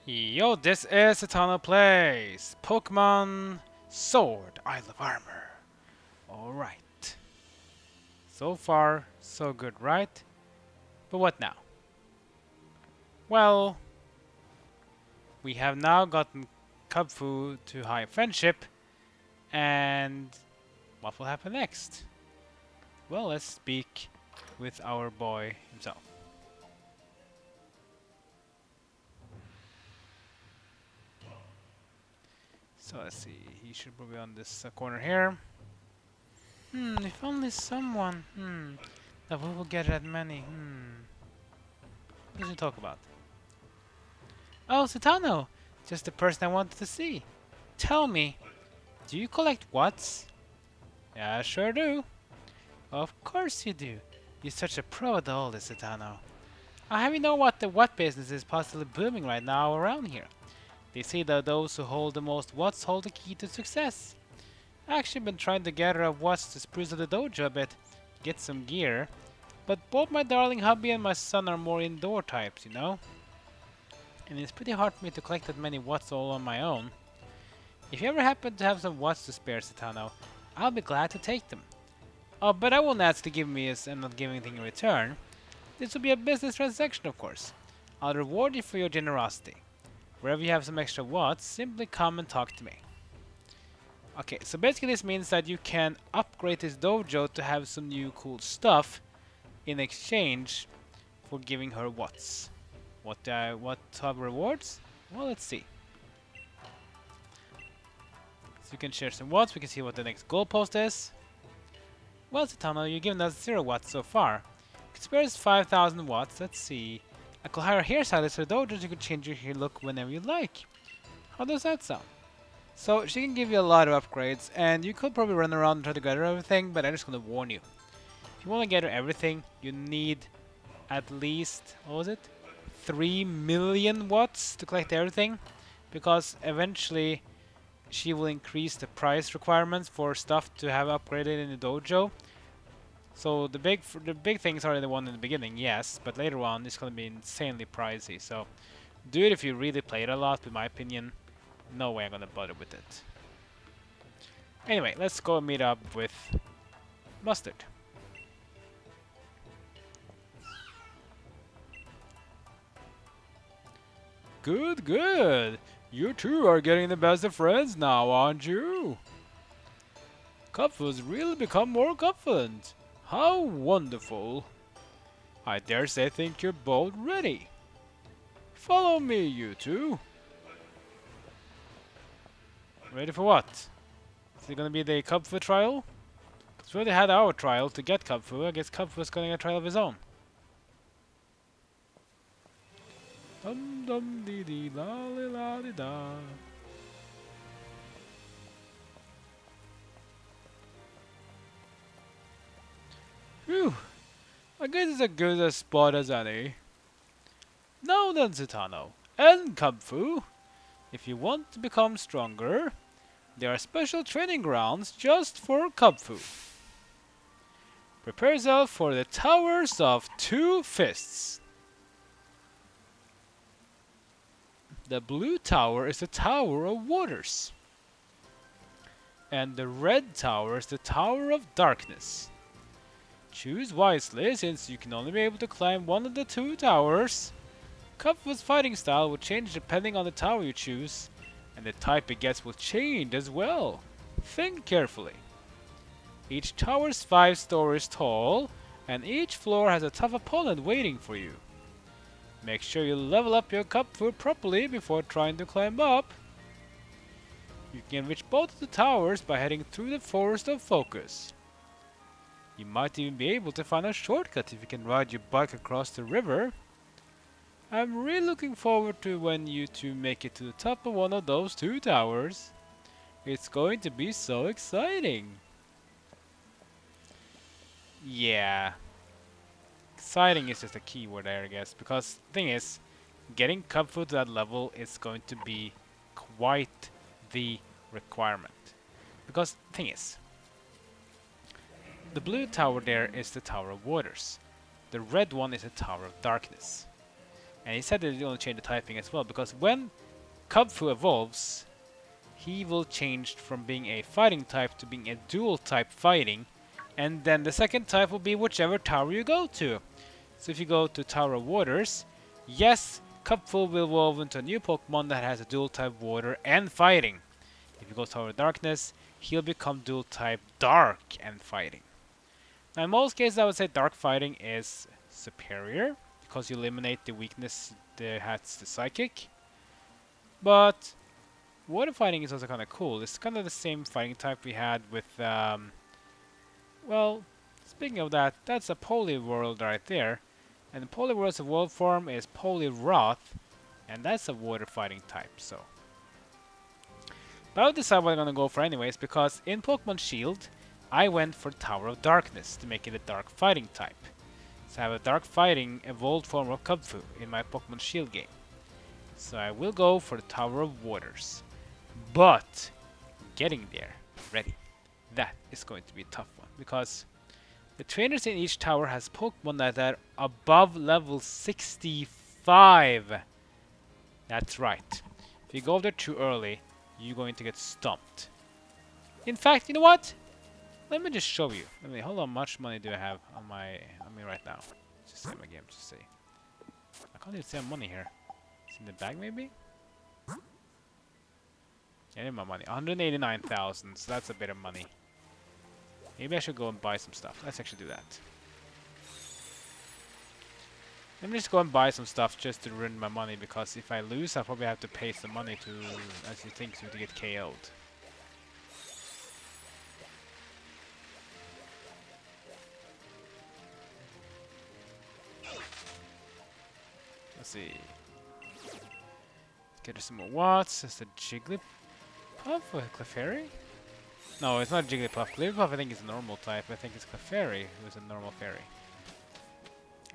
Yo, this is Eternal Plays Pokemon Sword, Isle of Armor. Alright. So far, so good, right? But what now? Well, we have now gotten Kubfu to high friendship, and what will happen next? Well, let's speak with our boy himself. So let's see, he should probably be on this corner here. If only someone, that we will get that many, What does he talk about? Oh, Satano! Just the person I wanted to see. Tell me, do you collect whats? Yeah, I sure do. Of course you do. You're such a pro at all this, Satano. I have you know what the what business is possibly booming right now around here. They say that those who hold the most whats hold the key to success. I actually been trying to gather up whats to spruce up the dojo a bit, get some gear, but both my darling hubby and my son are more indoor types, you know? And it's pretty hard for me to collect that many whats all on my own. If you ever happen to have some whats to spare, Satano, I'll be glad to take them. Oh, but I won't ask to give me this and not give anything in return. This will be a business transaction, of course. I'll reward you for your generosity. Wherever you have some extra whats, simply come and talk to me. Okay, so basically this means that you can upgrade this dojo to have some new cool stuff in exchange for giving her whats. What type of rewards? Well, let's see. So you can share some whats. We can see what the next goalpost is. Well, Satano, you've given us 0 whats so far. Experience 5,000 whats. Let's see. I could hire a hairstylist for the dojo. You can change your hair look whenever you like. How does that sound? So she can give you a lot of upgrades, and you could probably run around and try to gather everything, but I'm just gonna warn you. If you want to gather everything, you need at least, what was it? 3 million watts to collect everything, because eventually she will increase the price requirements for stuff to have upgraded in the dojo. So the big things are the one in the beginning, yes, but later on it's gonna be insanely pricey. So do it if you really play it a lot. In my opinion, no way I'm gonna bother with it. Anyway, let's go meet up with Mustard. Good, good. You two are getting the best of friends now, aren't you? Kubfu's really become more confident. How wonderful. I dare say think you're both ready. Follow me, you two. Ready for what? Is it gonna be the Kubfu trial? Because we already had our trial to get Kubfu. I guess Kubfu's gonna get a trial of his own. Dum dum dee dee la li la di da. Phew. I guess it's as good a spot as any. Now then, Zitano and Kubfu, if you want to become stronger, there are special training grounds just for Kubfu. Prepare yourself for the Towers of Two Fists. The blue tower is the Tower of Waters. And the red tower is the Tower of Darkness. Choose wisely, since you can only be able to climb one of the two towers. Kubfu's fighting style will change depending on the tower you choose, and the type it gets will change as well. Think carefully. Each tower is 5 stories tall, and each floor has a tough opponent waiting for you. Make sure you level up your Kubfu properly before trying to climb up. You can reach both of the towers by heading through the Forest of Focus. You might even be able to find a shortcut if you can ride your bike across the river. I'm really looking forward to when you two make it to the top of one of those two towers. It's going to be so exciting. Yeah. Exciting is just a key word there, I guess, because the thing is, getting Kubfu to that level is going to be quite the requirement. Because the thing is, the blue tower there is the Tower of Waters. The red one is the Tower of Darkness. And he said that they only change the typing as well, because when Kubfu evolves, he will change from being a fighting type to being a dual type fighting, and then the second type will be whichever tower you go to. So if you go to Tower of Waters, yes, Kubfu will evolve into a new Pokemon that has a dual type water and fighting. If you go to Tower of Darkness, he'll become dual type dark and fighting. Now in most cases I would say dark fighting is superior, because you eliminate the weakness that has the psychic. But water fighting is also kind of cool. It's kind of the same fighting type we had with, well, speaking of that, that's a Poliwhirl right there. And the Poliwhirl's evolved form is Poliwrath, and that's a water fighting type, so. But I'll decide what I'm gonna go for anyways, because in Pokemon Shield, I went for Tower of Darkness to make it a dark fighting type. So I have a dark fighting evolved form of Kubfu in my Pokemon Shield game. So I will go for the Tower of Waters. But getting there, ready, that is going to be a tough one, because the trainers in each tower has Pokemon that are above level 65. That's right. If you go there too early, you're going to get stumped. In fact, you know what? Let me just show you. Let me, hold on, how much money do I have on me right now? Just see my game to see. I can't even see my money here. It's in the bag maybe? Yeah, I need my money. 189,000, so that's a bit of money. Maybe I should go and buy some stuff. Let's actually do that. Let me just go and buy some stuff just to ruin my money, because if I lose, I'll probably have to pay some money to, as you think, to get KO'd. Let's see. Get some more watts. It's a Jigglypuff or a Clefairy? No, it's not Jigglypuff. Jigglypuff I think is a normal type. I think it's Clefairy who's a normal fairy.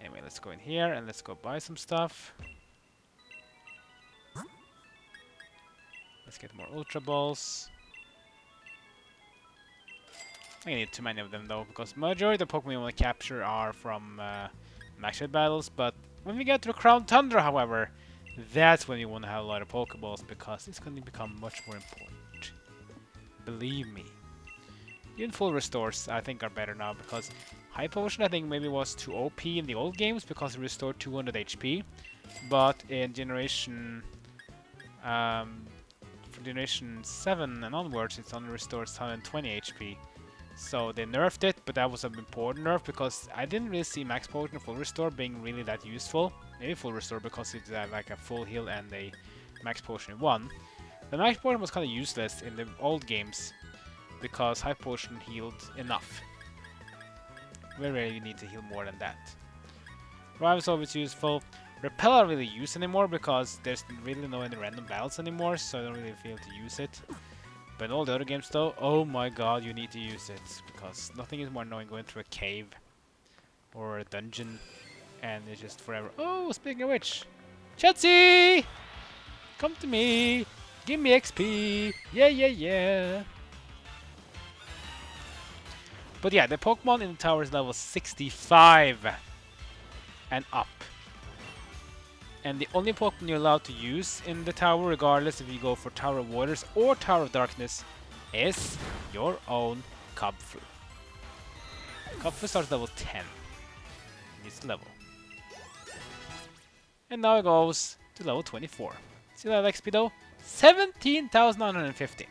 Anyway, let's go in here and let's go buy some stuff. Let's get more Ultra Balls. I need too many of them though, because majority of the Pokemon we want to capture are from Max Raid battles, but when we get to Crown Tundra, however, that's when you want to have a lot of Pokeballs, because it's going to become much more important. Believe me. Even full restores, I think, are better now, because High Potion, I think, maybe was too OP in the old games, because it restored 200 HP, but in Generation... from Generation 7 and onwards, it only restores 120 HP. So they nerfed it, but that was an important nerf, because I didn't really see Max Potion and Full Restore being really that useful. Maybe Full Restore because it's like a full heal and a Max Potion in one. The Max Potion was kind of useless in the old games, because High Potion healed enough. Very rarely you need to heal more than that. Revive is always useful. Repel I don't really use anymore, because there's really no any random battles anymore, so I don't really feel to use it. But in all the other games though, oh my god, you need to use it, because nothing is more annoying going through a cave or a dungeon and it's just forever. Oh, speaking of which, Chatsy! Come to me! Give me XP! Yeah, yeah, yeah! But yeah, the Pokemon in the tower is level 65 and up. And the only Pokemon you're allowed to use in the tower, regardless if you go for Tower of Waters or Tower of Darkness, is your own Kubfu. Kubfu starts level 10 in this level. And now it goes to level 24. See that XP though? 17,950.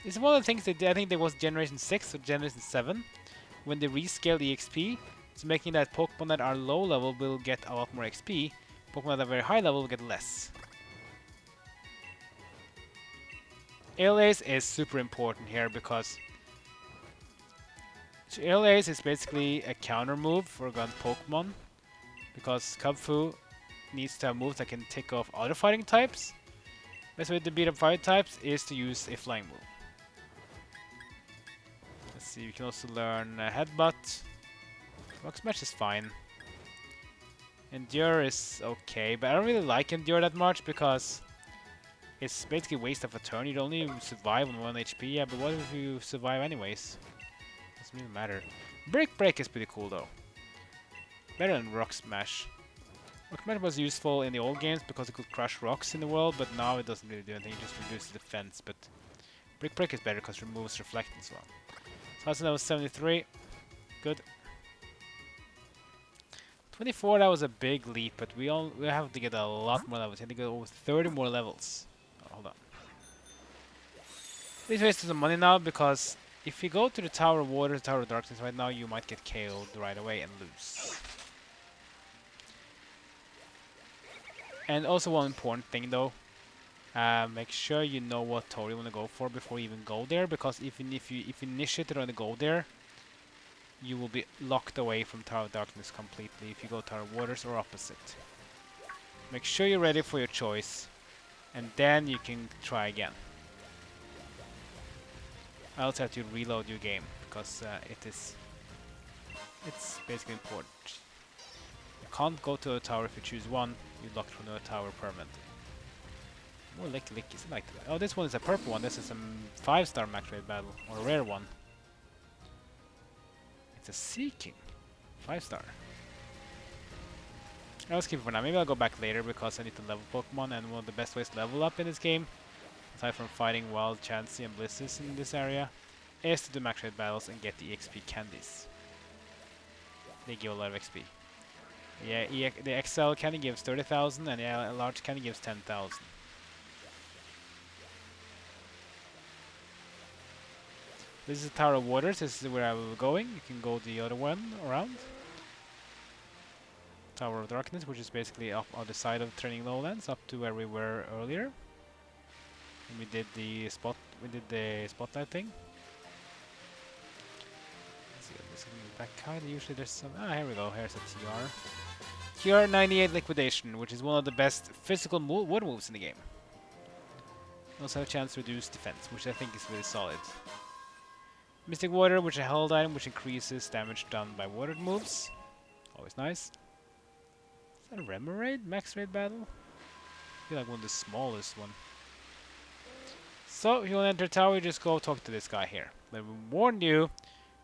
It's one of the things that I think there was Generation 6 or Generation 7 when they rescaled the XP. It's making that Pokemon that are low level will get a lot more XP. Pokemon that are very high level will get less. Ace is super important here, because Ace is basically a counter move for gun Pokemon, because Kubfu needs to have moves that can take off other fighting types. Best way to beat up fighting types is to use a flying move. Let's see, you can also learn Headbutt. Rock Smash is fine. Endure is okay, but I don't really like Endure that much, because it's basically a waste of a turn. You'd only survive on 1 HP, yeah, but what if you survive anyways? Doesn't really matter. Brick Break is pretty cool though. Better than Rock Smash. Rocket was useful in the old games because it could crush rocks in the world, but now it doesn't really do anything, it just reduces defense. But Brick is better because it removes reflect as well. So that's level 73. Good. 24, that was a big leap, but we have to get a lot more levels. We have to get over 30 more levels. Oh, hold on. Please waste some money now, because if you go to the Tower of Water, Tower of Darkness right now, you might get KO'd right away and lose. And also one important thing though, make sure you know what tower you want to go for before you even go there, because if you initiate it or go there, you will be locked away from Tower of Darkness completely if you go Tower of Waters or opposite. Make sure you're ready for your choice, and then you can try again. I also have to reload your game because it's basically important. You can't go to a tower if you choose one. You're locked from a tower permanently. More licky, is it like that? Oh, this one is a purple one. This is a 5-star max rate battle, or a rare one. It's a Seeking. 5-star. I'll skip it for now. Maybe I'll go back later because I need to level Pokemon, and one of the best ways to level up in this game, aside from fighting wild Chansey and Blisses in this area, is to do max rate battles and get the XP candies. They give a lot of XP. Yeah, the XL candy gives 30,000 and a large candy gives 10,000. This is Tower of Waters. This is where I will be going. You can go the other one around. Tower of Darkness, which is basically up on the side of Training Lowlands, up to where we were earlier. And we did the spotlight thing. Let's see, this back card. Usually there's some. Ah, here we go. Here's a TR. TR 98 Liquidation, which is one of the best physical water moves in the game. Also have a chance to reduce defense, which I think is really solid. Mystic Water, which is a held item, which increases damage done by water moves. Always nice. Is that a Remoraid? Max raid battle? I feel like one of the smallest one. So, if you want to enter a tower, you just go talk to this guy here. But we warned you,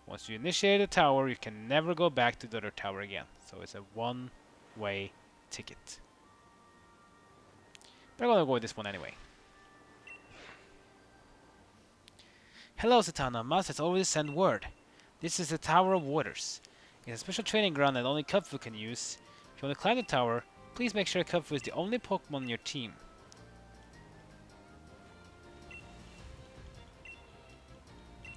once you initiate a tower, you can never go back to the other tower again. So it's a one-way ticket. But I'm gonna go with this one anyway. Hello, Satana. Mas has already sent word. This is the Tower of Waters. It's a special training ground that only Kubfu can use. If you want to climb the tower, please make sure Kubfu is the only Pokemon in your team.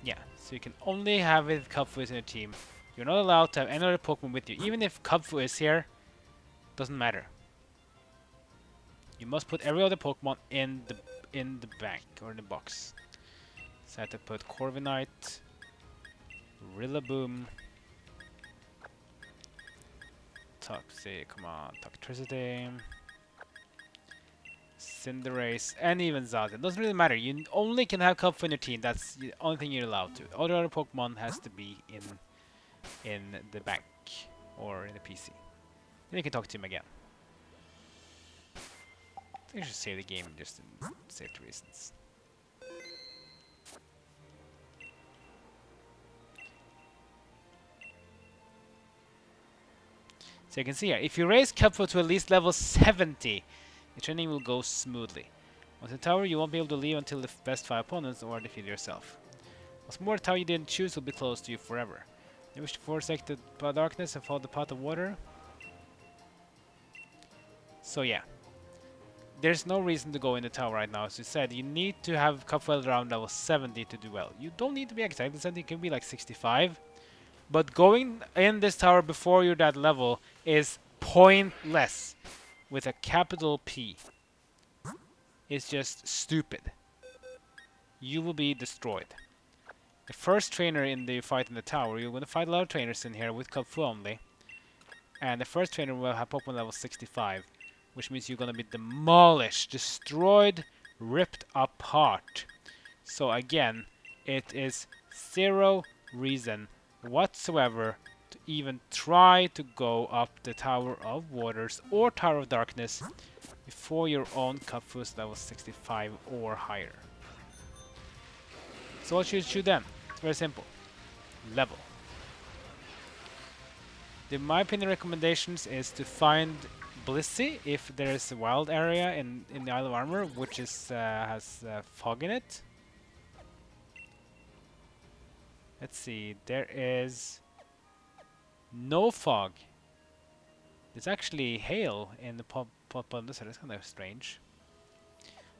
Yeah, so you can only have it if Kubfu is in your team. You're not allowed to have any other Pokemon with you. Even if Kubfu is here, doesn't matter. You must put every other Pokemon in the bank or in the box. So I have to put Corviknight, Rillaboom, Toxtricity, Cinderace, and even Zazen. It doesn't really matter. You only can have Kubfu in your team. That's the only thing you're allowed to. All the other Pokemon has to be in the bank or in the PC. Then you can talk to him again. I think I should save the game just in safety reasons. So you can see here, if you raise Kubfu to at least level 70, the training will go smoothly. Once in the tower, you won't be able to leave until the best 5 opponents or defeat yourself. What's more, the tower you didn't choose will be close to you forever. You wish to forsake the darkness and follow the path of water? So yeah. There's no reason to go in the tower right now. As you said, you need to have Kubfu around level 70 to do well. You don't need to be exactly 70, it can be like 65. But going in this tower before you're that level is pointless. With a capital P. It's just stupid. You will be destroyed. The first trainer in the fight in the tower, you're going to fight a lot of trainers in here with Kubfu only. And the first trainer will have Pokemon level 65. Which means you're going to be demolished, destroyed, ripped apart. So again, it is zero reason whatsoever to even try to go up the Tower of Waters or Tower of Darkness before your own Kubfu is level 65 or higher. So what should you choose then? It's very simple. Level. My opinion recommendations is to find Blissey if there's a wild area in the Isle of Armor which is has fog in it. Let's see, there is no fog. There's actually hail in the pop Desert. That's kind of strange.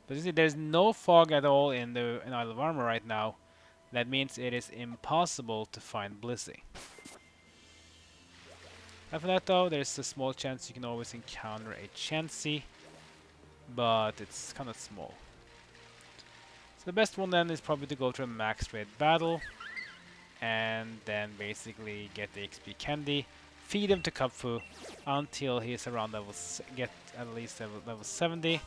But you see, there's no fog at all in the Isle of Armor right now. That means it is impossible to find Blissey. After that though, there's a small chance you can always encounter a Chansey, but it's kind of small. So the best one then is probably to go to a max raid battle, and then basically get the XP candy, feed him to Kubfu until he's around get at least level 70.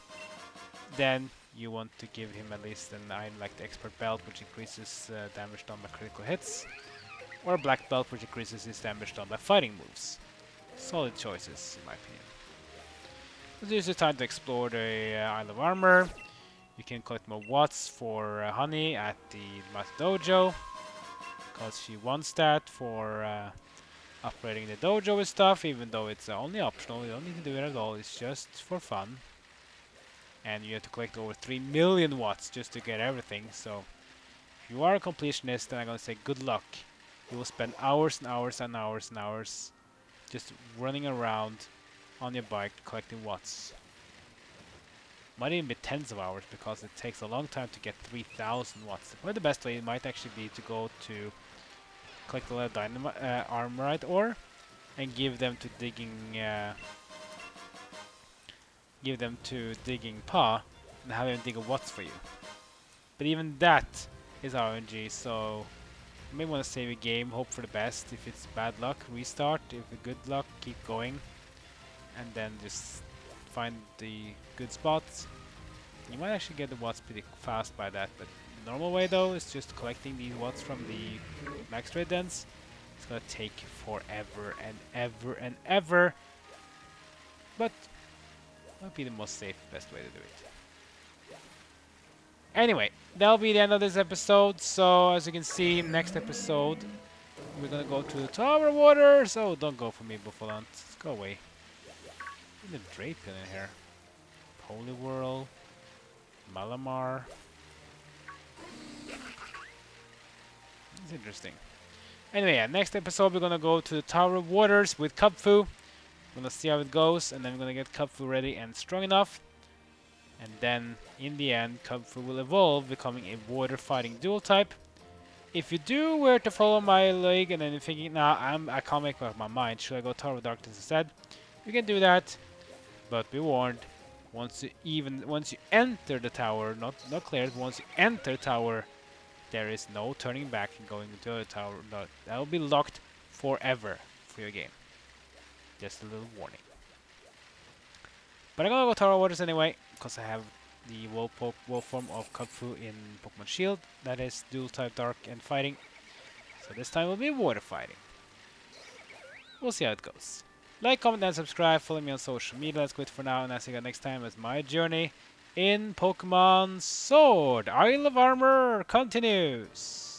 Then you want to give him at least an item like the expert belt, which increases damage done by critical hits, or a black belt, which increases his damage done by fighting moves. Solid choices, in my opinion. Let's use the time to explore the Isle of Armor. You can collect more watts for Honey at the Master Dojo, because she wants that for upgrading the dojo and stuff, even though it's only optional. You don't need to do it at all, it's just for fun. And you have to collect over 3 million watts just to get everything, so if you are a completionist, then I'm gonna say good luck. You will spend hours and hours and hours and hours just running around on your bike collecting watts. Might even be tens of hours because it takes a long time to get 3000 watts. Or the best way might actually be to go to collect a lot of armorite ore and give them to digging Pa and have him dig a watts for you. But even that is RNG, so you may want to save a game, hope for the best. If it's bad luck, restart. If it's good luck, keep going. And then just find the good spots. You might actually get the watts pretty fast by that, but the normal way though is just collecting these watts from the max raid dens. It's gonna take forever and ever and ever, but might be the most safe, best way to do it. Anyway, that'll be the end of this episode. So as you can see, next episode we're gonna go to the Tower Water. So don't go for me, Buffalant. Go away. There's a Drapion in here. Poliwhirl, Malamar. It's interesting. Anyway, yeah, next episode we're gonna go to the Tower of Waters with Kubfu. We're gonna see how it goes, and then we're gonna get Kubfu ready and strong enough. And then, in the end, Kubfu will evolve, becoming a water fighting dual type. If you do were to follow my leg and then you're thinking, nah, I can't make up my mind, should I go Tower of Darkness instead? You can do that, but be warned, once you enter the tower, not cleared, once you enter tower, there is no turning back and going into the other tower. No, that will be locked forever for your game. Just a little warning. But I'm gonna go Tower Waters anyway, because I have the wolf form of Kubfu in Pokemon Shield. That is dual type dark and fighting. So this time will be water fighting. We'll see how it goes. Like, comment, and subscribe. Follow me on social media. Let's quit for now, and I'll see you next time as my journey in Pokemon Sword Isle of Armor continues.